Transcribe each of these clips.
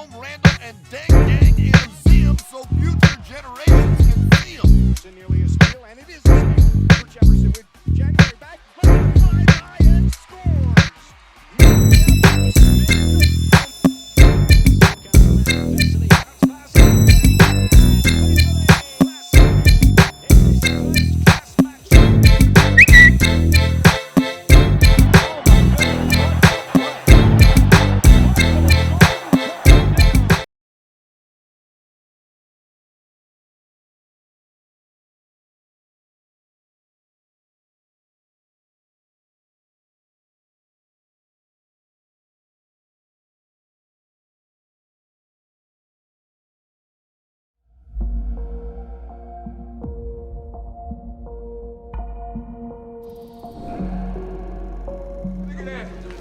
Jerome, Randall, and Dang Dang in a museum so future generations can see them. It's nearly a steal, and it is a steal for Jefferson with January back. Fly by and scores.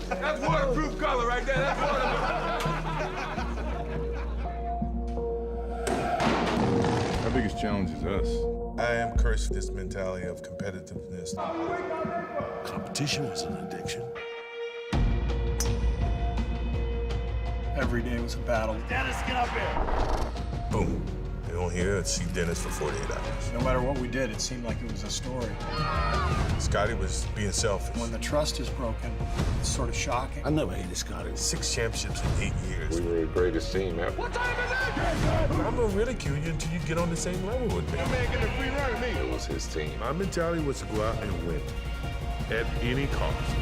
That's waterproof color right there. That's waterproof. Our biggest challenge is us. I am cursed with this mentality of competitiveness. Competition was an addiction. Every day was a battle. Dennis, get up here. Boom. You don't hear it, see Dennis for 48 hours. No matter what we did, it seemed like it was a story. Scotty was being selfish. When the trust is broken, it's sort of shocking. I never hated Scotty. 6 championships in 8 years. We were the greatest team ever. What time is it? I'm gonna ridicule you until you get on the same level with me. That man getting a free run at me. It was his team. My mentality was to go out and win at any cost.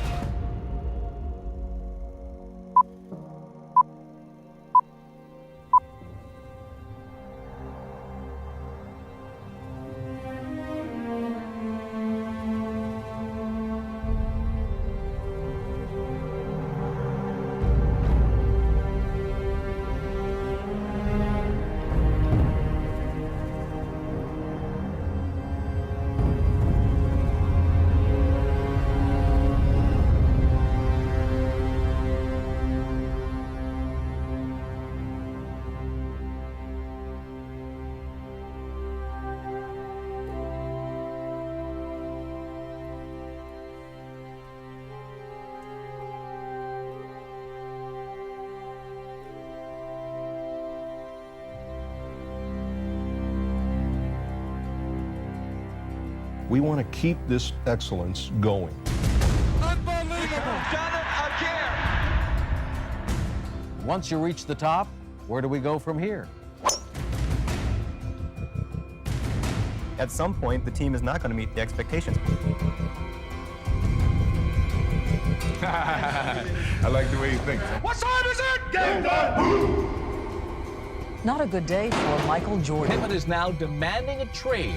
We want to keep this excellence going. Unbelievable. Done it again. Once you reach the top, where do we go from here? At some point, the team is not going to meet the expectations. I like the way he thinks. What time is it? Game time. Not a good day for Michael Jordan. Pittman is now demanding a trade.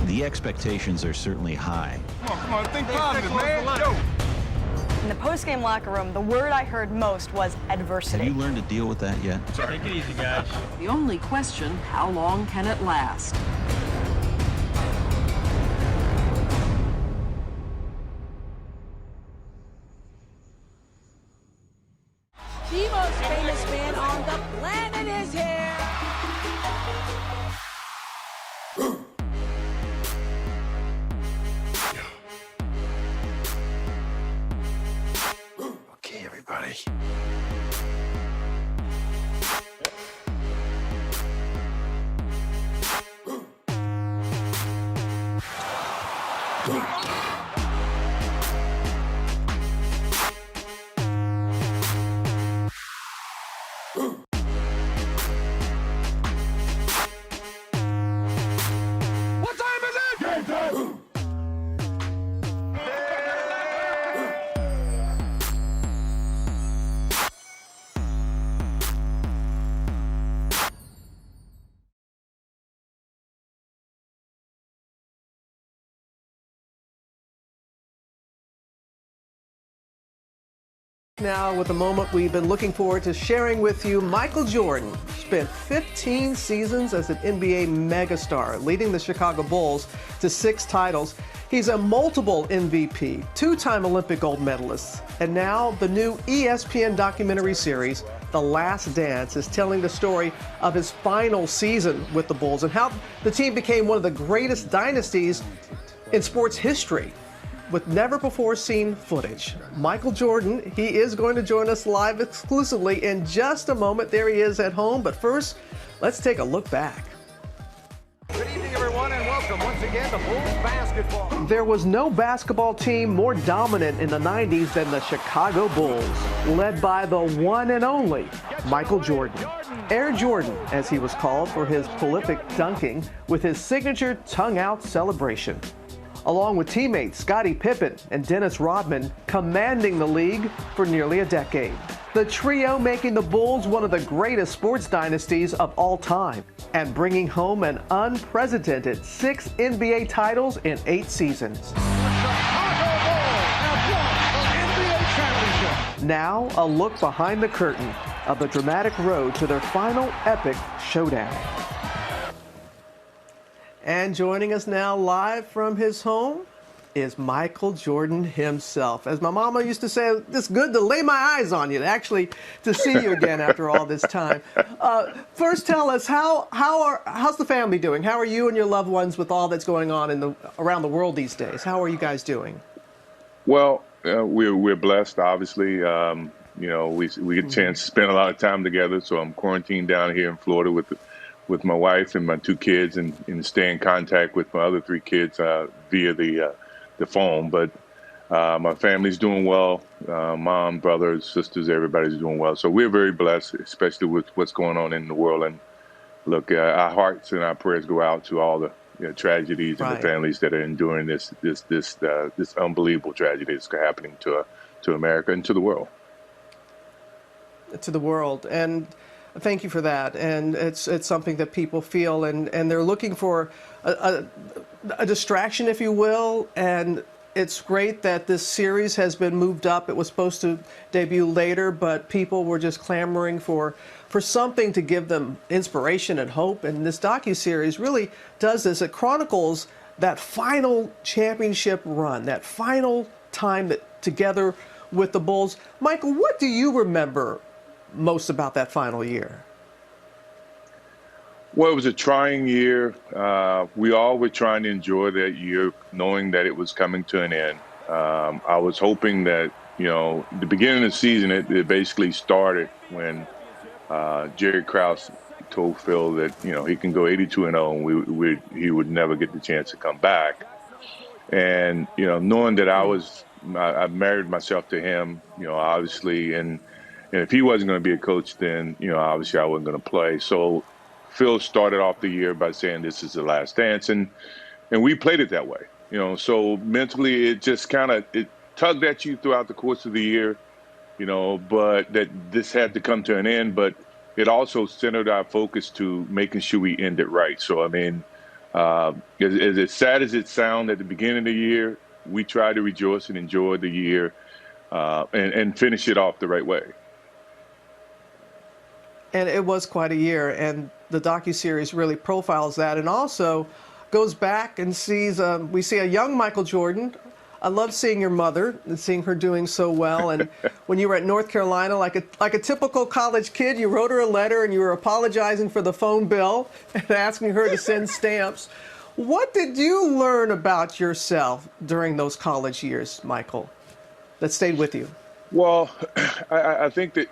The expectations are certainly high. Come on, think positive, man. Yo. In the post-game locker room, the word I heard most was adversity. Have you learned to deal with that yet? Take it easy, guys. The only question, how long can it last? The most famous man on the planet is here. Okay, everybody. What time is it? Game time. Now, with a moment we've been looking forward to sharing with you, Michael Jordan spent 15 seasons as an NBA megastar, leading the Chicago Bulls to 6 titles. He's a multiple MVP, 2-time Olympic gold medalist, and now the new ESPN documentary series, The Last Dance, is telling the story of his final season with the Bulls and how the team became one of the greatest dynasties in sports history. with never-before-seen footage. Michael Jordan, he is going to join us live exclusively in just a moment. There he is at home, but first, let's take a look back. Good evening, everyone, and welcome once again to Bulls basketball. There was no basketball team more dominant in the 90s than the Chicago Bulls, led by the one and only Michael Jordan. Air Jordan, as he was called for his prolific dunking with his signature tongue-out celebration. Along with teammates Scottie Pippen and Dennis Rodman commanding the league for nearly a decade. The trio making the Bulls one of the greatest sports dynasties of all time and bringing home an unprecedented 6 NBA titles in 8 seasons. Now, a look behind the curtain of the dramatic road to their final epic showdown. And joining us now live from his home is Michael Jordan himself. As my mama used to say, it's good to lay my eyes on you, actually to see you again after all this time. First, tell us, how's the family doing? How are you and your loved ones with all that's going on around the world these days? How are you guys doing? Well, we're blessed, obviously. You know, we get a chance to spend a lot of time together. So I'm quarantined down here in Florida with my wife and my 2 kids, and stay in contact with my other 3 kids via the phone. But my family's doing well. Mom, brothers, sisters, everybody's doing well. So we're very blessed, especially with what's going on in the world. And look, our hearts and our prayers go out to all the tragedies and the families that are enduring this unbelievable tragedy that's happening to America and to the world. To the world. And thank you for that. And it's something that people feel, and they're looking for a distraction, if you will. And it's great that this series has been moved up. It was supposed to debut later, but people were just clamoring for something to give them inspiration and hope. And this docuseries really does this. It chronicles that final championship run, that final time that together with the Bulls. Michael, what do you remember most about that final year? Well, it was a trying year. We all were trying to enjoy that year, knowing that it was coming to an end. I was hoping that, the beginning of the season, it basically started when Jerry Krause told Phil that, he can go 82-0 and he would never get the chance to come back. And, knowing that I married myself to him, obviously, and if he wasn't going to be a coach, then, obviously I wasn't going to play. So Phil started off the year by saying this is the last dance, and we played it that way. So mentally it just it tugged at you throughout the course of the year, but that this had to come to an end. But it also centered our focus to making sure we end it right. So, I mean, as sad as it sounded at the beginning of the year, we tried to rejoice and enjoy the year and finish it off the right way. And it was quite a year, and the docuseries really profiles that, and also goes back and sees, we see a young Michael Jordan. I love seeing your mother and seeing her doing so well. And when you were at North Carolina, like a typical college kid, you wrote her a letter and you were apologizing for the phone bill and asking her to send stamps. What did you learn about yourself during those college years, Michael, that stayed with you? Well, I think that,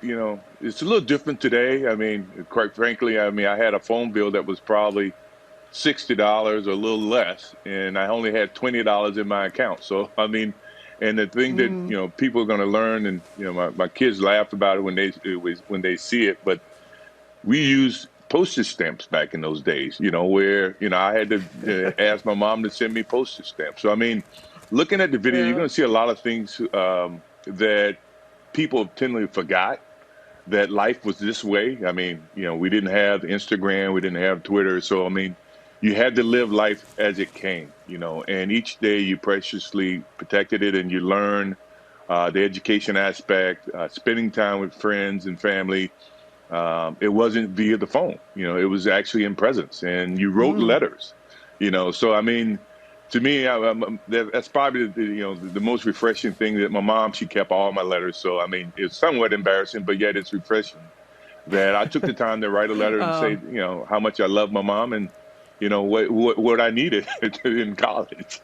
it's a little different today. I mean, quite frankly, I had a phone bill that was probably $60 or a little less, and I only had $20 in my account. So, I mean, and the thing that, people are going to learn, and, my kids laugh about it when they see it, but we used postage stamps back in those days, where, I had to ask my mom to send me postage stamps. So, I mean, looking at the video, you're going to see a lot of things that people tend to forgot that life was this way. I mean, we didn't have Instagram, we didn't have Twitter. So, I mean, you had to live life as it came, and each day you preciously protected it, and you learn the education aspect, spending time with friends and family. It wasn't via the phone, it was actually in presence, and you wrote letters, so, I mean, to me, that's probably the most refreshing thing. That my mom, she kept all my letters. So, I mean, it's somewhat embarrassing, but yet it's refreshing that I took the time to write a letter and say, how much I love my mom and, what I needed in college.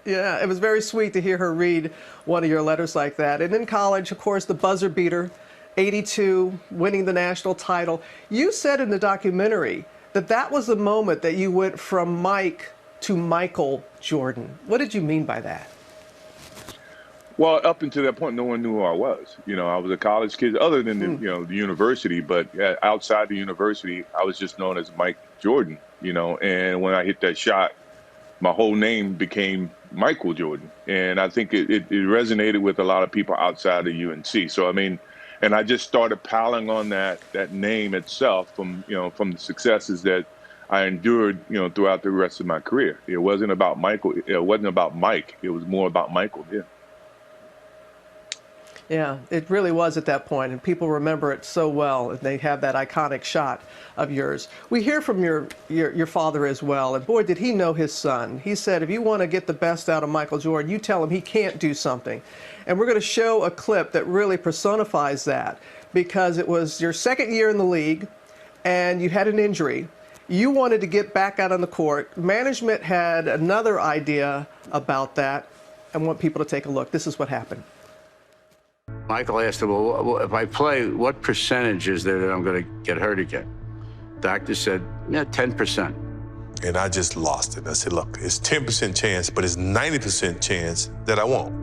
Yeah, it was very sweet to hear her read one of your letters like that. And in college, of course, the buzzer beater, 82, winning the national title. You said in the documentary that that was the moment that you went from Mike to Michael Jordan. What did you mean by that? Well, up until that point, no one knew who I was. I was a college kid, other than the university. But outside the university, I was just known as Mike Jordan. And when I hit that shot, my whole name became Michael Jordan, and I think it resonated with a lot of people outside of UNC. So and I just started piling on that name itself from the successes that I endured throughout the rest of my career. It wasn't about Michael. It wasn't about Mike. It was more about Michael. Yeah. Yeah, it really was at that point, and people remember it so well, and they have that iconic shot of yours. We hear from your father as well, and boy, did he know his son. He said, if you want to get the best out of Michael Jordan, you tell him he can't do something. And we're going to show a clip that really personifies that, because it was your second year in the league, and you had an injury. You wanted to get back out on the court. Management had another idea about that. I want people to take a look. This is what happened. Michael asked him, well, if I play, what percentage is there that I'm going to get hurt again? Doctor said, 10%. And I just lost it. I said, look, it's 10% chance, but it's 90% chance that I won't.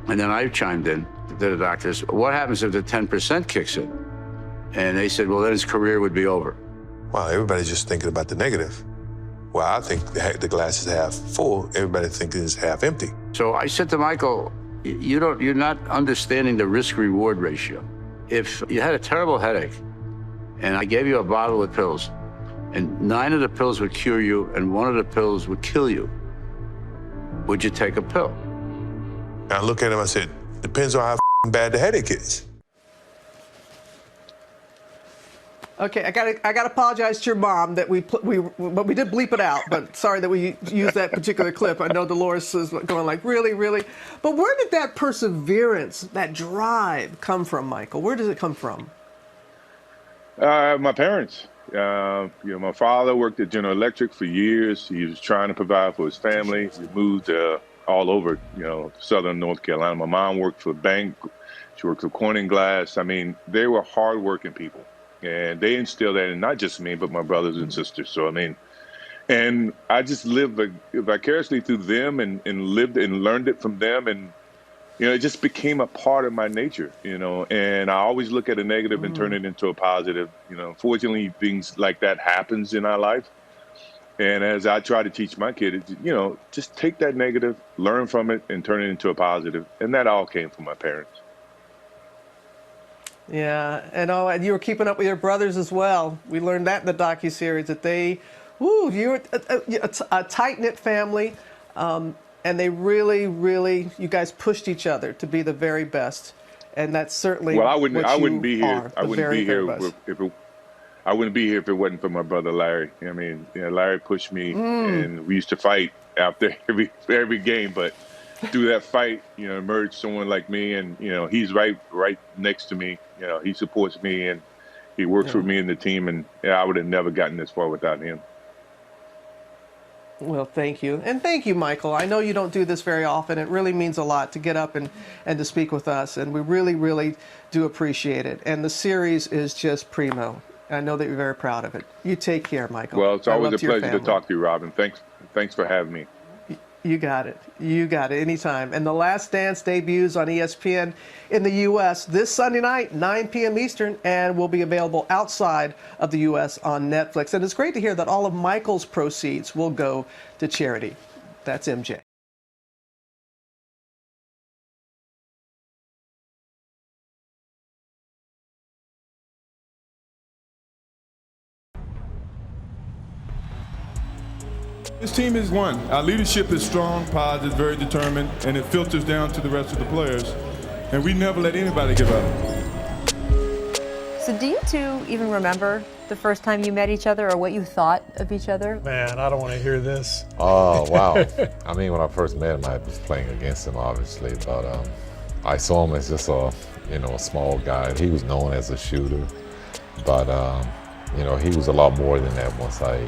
And then I chimed in to the doctors, what happens if the 10% kicks in? And they said, well, then his career would be over. Well, everybody's just thinking about the negative. Well, I think the glass is half full. Everybody thinks it's half empty. So I said to Michael, you're not understanding the risk-reward ratio. If you had a terrible headache and I gave you a bottle of pills and 9 of the pills would cure you and 1 of the pills would kill you, would you take a pill? And I look at him, I said, depends on how bad the headache is. Okay, I gotta apologize to your mom that but we did bleep it out. But sorry that we used that particular clip. I know Dolores is going like, really, really. But where did that perseverance, that drive, come from, Michael? Where does it come from? My parents. My father worked at General Electric for years. He was trying to provide for his family. We moved all over, southern North Carolina. My mom worked for a bank. She worked for Corning Glass. They were hardworking people. And they instilled that in not just me, but my brothers and sisters. So, and I just lived vicariously through them and lived and learned it from them. And, it just became a part of my nature, and I always look at a negative and turn it into a positive. Fortunately, things like that happens in our life. And as I try to teach my kids, just take that negative, learn from it, and turn it into a positive. And that all came from my parents. Yeah, and you were keeping up with your brothers as well. We learned that in the docuseries that you're a tight-knit family, and they really, really, you guys pushed each other to be the very best, and that's certainly I wouldn't be here. I wouldn't be here if it wasn't for my brother Larry. Larry pushed me, and we used to fight after every game, but through that fight, emerged someone like me, and he's right next to me. He supports me and he works with me in the team, and I would have never gotten this far without him. Well, thank you. And thank you, Michael. I know you don't do this very often. It really means a lot to get up and to speak with us, and we really, really do appreciate it. And the series is just primo. I know that you're very proud of it. You take care, Michael. Well, it's always a pleasure to talk to you, Robin. Thanks for having me. You got it. Anytime. And The Last Dance debuts on ESPN in the U.S. this Sunday night, 9 p.m. Eastern, and will be available outside of the U.S. on Netflix. And it's great to hear that all of Michael's proceeds will go to charity. That's MJ. This team is one. Our leadership is strong, positive, very determined, and it filters down to the rest of the players. And we never let anybody give up. So do you two even remember the first time you met each other or what you thought of each other? Man, I don't want to hear this. Oh, wow. When I first met him, I was playing against him, obviously, but I saw him as just a small guy. He was known as a shooter, but You know, he was a lot more than that once I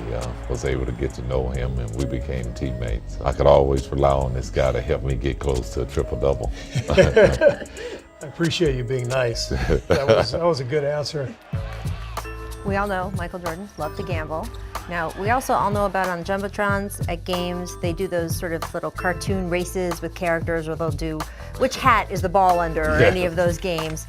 was able to get to know him and we became teammates. I could always rely on this guy to help me get close to a triple-double. I appreciate you being nice. That was a good answer. We all know Michael Jordan loved to gamble. Now, we also all know about on Jumbotrons at games, they do those sort of little cartoon races with characters where they'll do which hat is the ball under or any of those games.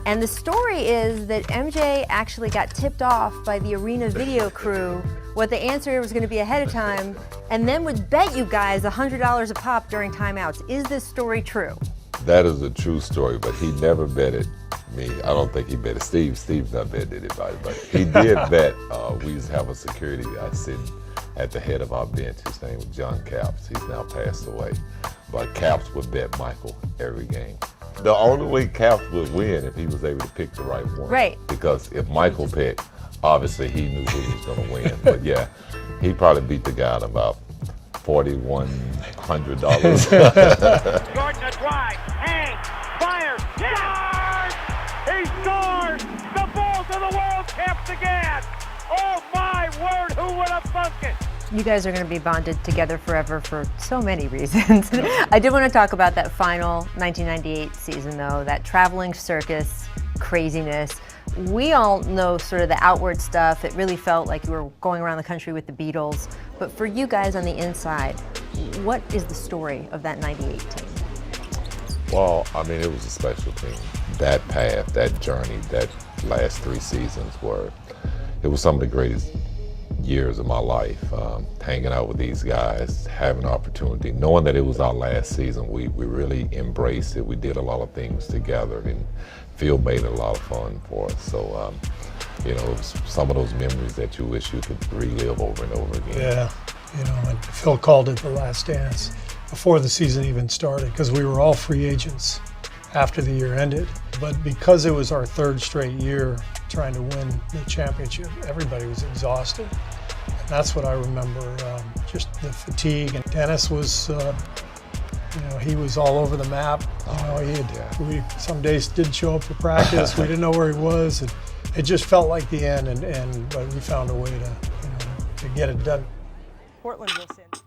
And the story is that MJ actually got tipped off by the arena video crew what the answer was going to be ahead of time, and then would bet you guys $100 a pop during timeouts. Is this story true? That is a true story, but he never betted me. I don't think he betted Steve. Steve's not betting anybody, but he did bet. We used to have a security guy sitting at the head of our bench. His name was John Capps. He's now passed away. But Capps would bet Michael every game. The only way Capps would win if he was able to pick the right one. Right. Because if Michael picked, obviously he knew who he was going to win. But yeah, he probably beat the guy at about $4,100. Jordan a drive, hangs, fires, scores! He scores! The Bulls are the world champs again! Oh my word, who would have thunk it? You guys are going to be bonded together forever for so many reasons. I did want to talk about that final 1998 season, though, that traveling circus craziness. We all know sort of the outward stuff. It really felt like you were going around the country with the Beatles. But for you guys on the inside, what is the story of that 98 team? Well, I mean, it was a special team. That path, that journey, that last 3 seasons it was some of the greatest years of my life. Hanging out with these guys, having an opportunity, knowing that it was our last season, we really embraced it. We did a lot of things together, and Phil made it a lot of fun for us. So, you know, it was some of those memories that you wish you could relive over and over again. Yeah, you know, and Phil called it the last dance before the season even started because we were all free agents after the year ended. But because it was our 3rd straight year trying to win the championship, everybody was exhausted. And that's what I remember, just the fatigue. And Dennis was, you know, he was all over the map. You know, we some days didn't show up for practice. We didn't know where he was. And it just felt like the end, but we found a way to, you know, to get it done. Portland will send